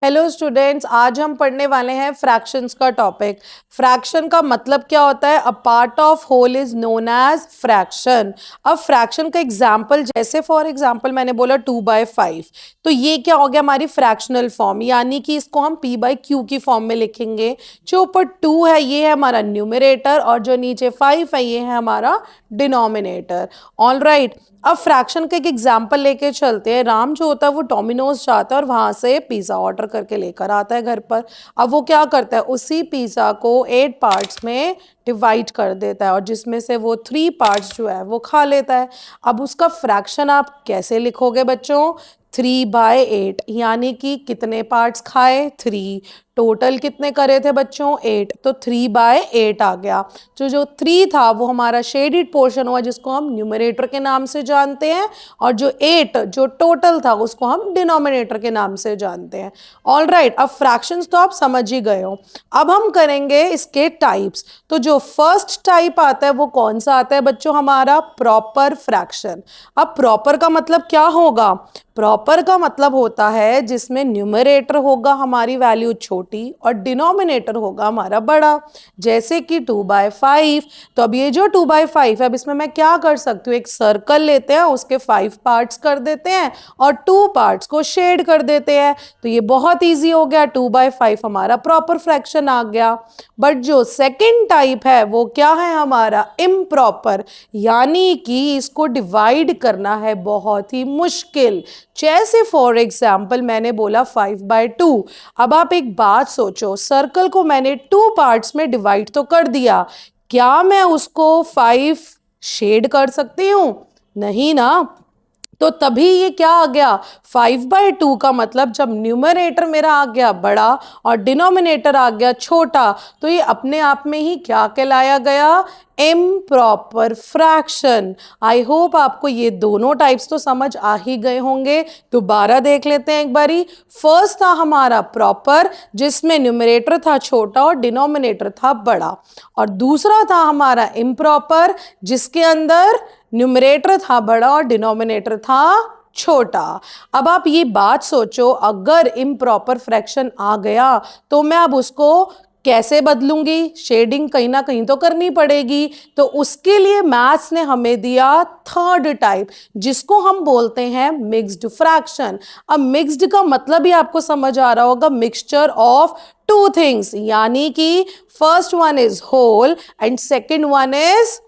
Hello students, आज हम पढ़ने वाले हैं फ्रैक्शंस का टॉपिक। फ्रैक्शन का मतलब क्या होता है? A part of whole is known as fraction. अब फ्रैक्शन का एग्जांपल, जैसे फॉर एग्जांपल मैंने बोला 2/5, तो ये क्या हो गया? हमारी फ्रैक्शनल फॉर्म, यानी कि इसको हम p/q की फॉर्म में लिखेंगे। जो ऊपर 2 है ये है हमारा न्यूमरेटर और जो नीचे 5 है ये है हमारा डिनोमिनेटर। ऑल राइट, अब फ्रैक्शन का एक एग्जाम्पल लेके चलते हैं। राम जो होता है वो डोमिनोज जाता है और वहां से पिज्जा ऑर्डर करके लेकर आता है घर पर। अब वो क्या करता है, उसी पिज्जा को 8 पार्ट्स में डिवाइड कर देता है और जिसमें से वो 3 पार्ट्स जो है वो खा लेता है। अब उसका फ्रैक्शन आप कैसे लिखोगे बच्चों? 3/8, यानी कि कितने पार्ट्स खाए? 3। टोटल कितने करे थे बच्चों? 8, तो 3/8 आ गया। जो 3 था वो हमारा शेडेड पोर्शन हुआ जिसको हम न्यूमरेटर के नाम से जानते हैं, और जो 8 जो टोटल था उसको हम डिनोमिनेटर के नाम से जानते हैं। ऑल राइट, अब फ्रैक्शंस तो आप समझ ही गए हो। अब हम करेंगे इसके टाइप्स। तो जो फर्स्ट टाइप आता है वो कौन सा आता है बच्चों? हमारा प्रॉपर फ्रैक्शन। अब प्रॉपर का मतलब क्या होगा? प्रॉपर का मतलब होता है जिसमें न्यूमरेटर होगा हमारी वैल्यू छोटी और डिनोमिनेटर होगा हमारा बड़ा। जैसे कि 2/5, तो अब ये जो 2/5 है, अब इसमें मैं क्या कर सकती हूँ? एक सर्कल लेते हैं, उसके 5 पार्ट्स कर देते हैं और 2 पार्ट्स को शेड कर देते हैं, तो ये बहुत ईजी हो गया। 2/5 हमारा प्रॉपर फ्रैक्शन आ गया। बट जो सेकेंड टाइप है वो क्या है? हमारा इम्प्रॉपर, यानी कि इसको डिवाइड करना है बहुत ही मुश्किल। जैसे फॉर एग्जाम्पल मैंने बोला 5/2। अब आप एक बात सोचो, सर्कल को मैंने 2 पार्ट्स में डिवाइड तो कर दिया, क्या मैं उसको 5 शेड कर सकती हूं? नहीं ना। तो तभी ये क्या आ गया? 5/2 का मतलब जब न्यूमरेटर मेरा आ गया बड़ा और डिनोमिनेटर आ गया छोटा, तो ये अपने आप में ही क्या कहलाया गया? Improper fraction. आई होप आपको ये दोनों टाइप्स तो समझ आ ही गए होंगे। दोबारा देख लेते हैं एक बारी। फर्स्ट था हमारा प्रॉपर, जिसमें न्यूमरेटर था छोटा और डिनोमिनेटर था बड़ा, और दूसरा था हमारा इम्प्रॉपर, जिसके अंदर न्यूमरेटर था बड़ा और डिनोमिनेटर था छोटा। अब आप ये बात सोचो, अगर इम्प्रॉपर फ्रैक्शन आ गया तो मैं अब उसको कैसे बदलूंगी? शेडिंग कहीं ना कहीं तो करनी पड़ेगी। तो उसके लिए मैथ्स ने हमें दिया थर्ड टाइप, जिसको हम बोलते हैं मिक्स्ड फ्रैक्शन। अब मिक्स्ड का मतलब ही आपको समझ आ रहा होगा, मिक्सचर ऑफ 2 थिंग्स, यानी कि first one is whole and second one is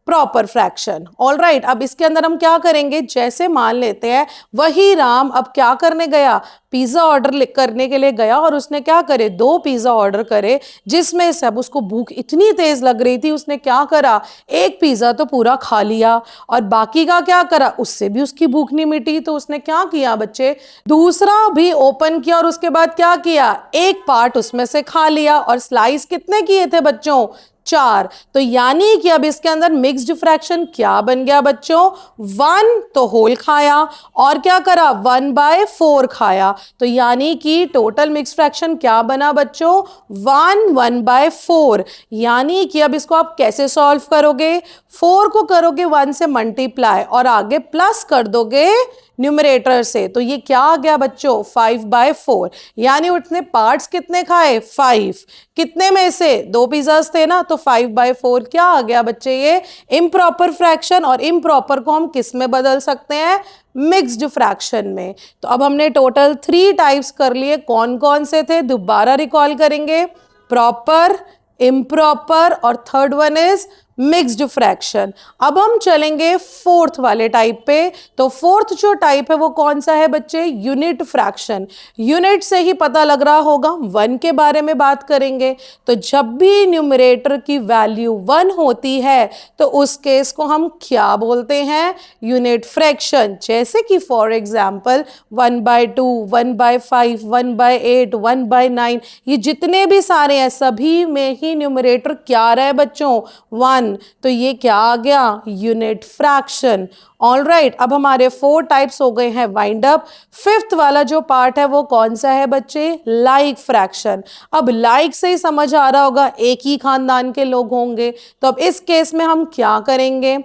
proper fraction. All right, अब इसके अंदर हम क्या करेंगे? जैसे मान लेते हैं वही राम अब क्या करने गया? पिज्जा ऑर्डर करने के लिए गया और उसने क्या करे? 2 पिज्जा ऑर्डर करे, जिसमें से अब उसको भूख इतनी तेज लग रही थी, उसने क्या करा? एक पिज्जा तो पूरा खा लिया और बाकी का क्या करा? उससे भी उसकी भूख नहीं मिटी, तो उसने क्या किया बच्चे? दूसरा भी ओपन किया और उसके बाद क्या किया? एक पार्ट उसमें से खा लिया। और स्लाइस कितने किए थे बच्चों? 4। तो यानी कि अब इसके अंदर मिक्स्ड फ्रैक्शन क्या बन गया बच्चों? 1 तो होल खाया और क्या करा? 1/4 खाया। तो यानी कि टोटल मिक्स फ्रैक्शन क्या बना बच्चों? 1/4। यानी कि अब इसको आप कैसे सॉल्व करोगे? 4 को करोगे 1 से मल्टीप्लाई और आगे प्लस कर दोगे न्यूमरेटर से, तो ये क्या आ गया बच्चों? 5/4। यानी उसने पार्ट्स कितने खाए? 5। कितने में से? 2 पिज्जाज थे ना, तो 5/4 क्या आ गया बच्चे? ये इम्प्रॉपर फ्रैक्शन। और इम्प्रॉपर को हम किस में बदल सकते हैं? मिक्स्ड फ्रैक्शन में। तो अब हमने टोटल 3 टाइप्स कर लिए। कौन कौन से थे? दोबारा रिकॉल करेंगे। प्रॉपर, इम्प्रॉपर और third one is mixed fraction. अब हम चलेंगे फोर्थ वाले टाइप पे। तो फोर्थ जो टाइप है वो कौन सा है बच्चे? Unit fraction. यूनिट से ही पता लग रहा होगा, 1 के बारे में बात करेंगे। तो जब भी न्यूमरेटर की वैल्यू 1 होती है तो उस केस को हम क्या बोलते हैं? Unit fraction. जैसे कि फॉर एग्जाम्पल 1/2, 1/5, 1/8, 1/9, ये जितने भी सारे हैं सभी में ही न्यूमरेटर क्या रहा है बच्चों? 1। तो ये क्या आ गया? Unit fraction. ऑल राइट, अब हमारे 4 टाइप्स हो गए हैं वाइंड अप। फिफ्थ वाला जो पार्ट है वो कौन सा है बच्चे? Like fraction. अब लाइक से ही समझ आ रहा होगा, एक ही खानदान के लोग होंगे, तो अब इस केस में हम क्या करेंगे?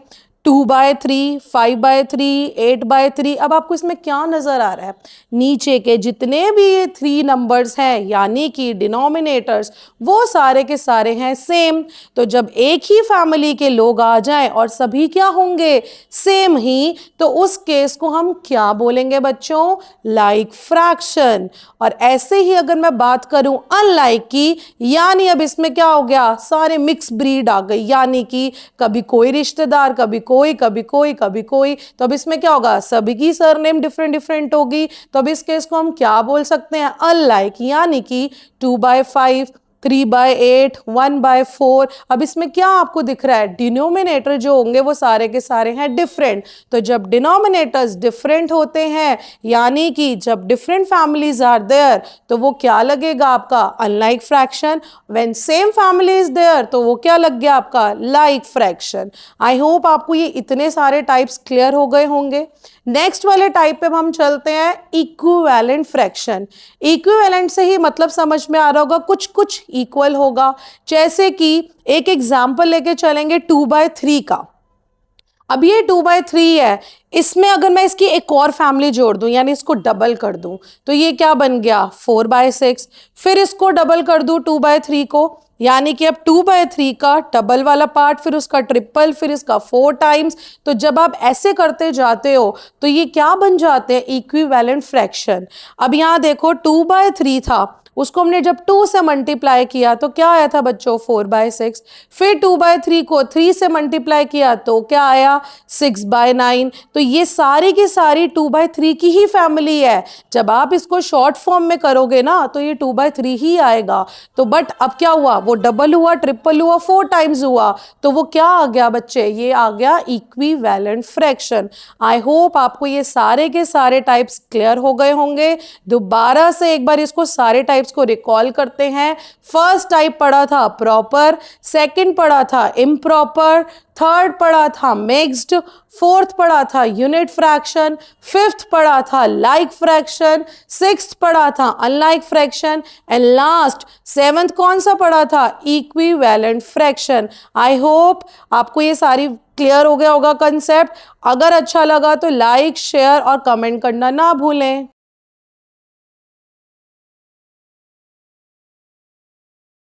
2/3, 5/3, 8/3। अब आपको इसमें क्या नज़र आ रहा है? नीचे के जितने भी ये 3 नंबर्स हैं यानी कि डिनोमिनेटर्स वो सारे के सारे हैं सेम। तो जब एक ही फैमिली के लोग आ जाएं और सभी क्या होंगे? सेम ही, तो उस केस को हम क्या बोलेंगे बच्चों? Like fraction. और ऐसे ही अगर मैं बात करूं अनलाइक की, यानी अब इसमें क्या हो गया? सारे मिक्स ब्रीड आ गई, यानी कि कभी कोई रिश्तेदार, कभी कोई, कभी कोई, कभी कोई। तो अब इसमें क्या होगा? सभी की सरनेम डिफरेंट डिफरेंट होगी। तो अब इस केस को हम क्या बोल सकते हैं? अनलाइक, यानी कि 2/5, 3/8, 1/4। अब इसमें क्या आपको दिख रहा है? डिनोमिनेटर जो होंगे वो सारे के सारे हैं डिफरेंट। तो जब डिनोमिनेटर्स डिफरेंट होते हैं, यानी कि जब डिफरेंट फैमिलीज आर देयर, तो वो क्या लगेगा आपका? Unlike fraction. When same family is there, तो वो क्या लग गया आपका? Like fraction. आई होप आपको ये इतने सारे टाइप्स क्लियर हो गए होंगे। नेक्स्ट वाले टाइप पे हम चलते हैं, इक्विवेलेंट फ्रैक्शन। इक्विवेलेंट से ही मतलब समझ में आ रहा होगा, कुछ कुछ इक्वल होगा। जैसे कि एक एग्जाम्पल लेके चलेंगे 2/3 का। अब ये 2/3 है, इसमें अगर मैं इसकी एक और फैमिली जोड़ दूं, यानी इसको डबल कर दूं, तो ये क्या बन गया? 4/6। फिर इसको डबल कर दूं 2/3 को, यानी कि अब 2/3 का डबल वाला पार्ट, फिर उसका ट्रिपल, फिर इसका 4 टाइम्स। तो जब आप ऐसे करते जाते हो तो ये क्या बन जाते हैं? Equivalent fraction. अब यहाँ देखो 2/3 था, उसको हमने जब 2 से मल्टीप्लाई किया तो क्या आया था बच्चों? 4/6। फिर 2/3 को 3 से मल्टीप्लाई किया तो क्या आया? 6/9। तो ये सारी की सारी 2/3 की ही फैमिली है। जब आप इसको शॉर्ट फॉर्म में करोगे ना तो ये 2/3 ही आएगा। तो बट अब क्या हुआ? वो डबल हुआ, ट्रिपल हुआ, 4 टाइम्स हुआ, तो वो क्या आ गया बच्चे? ये आ गया इक्विवेलेंट फ्रैक्शन। आई होप आपको ये सारे के सारे टाइप्स क्लियर हो गए होंगे। दोबारा से एक बार इसको सारे टाइप्स को रिकॉल करते हैं। फर्स्ट टाइप पढ़ा था प्रॉपर, सेकंड पढ़ा था इम्प्रॉपर, थर्ड पढ़ा था मिक्स्ड, फोर्थ पढ़ा था यूनिट फ्रैक्शन, फिफ्थ पढ़ा था लाइक फ्रैक्शन, सिक्स्थ पढ़ा था unlike fraction, and last seventh कौन सा पढ़ा था? Equivalent fraction. आई होप आपको ये सारी क्लियर हो गया होगा कंसेप्ट। अगर अच्छा लगा तो लाइक, शेयर और कमेंट करना ना भूलें।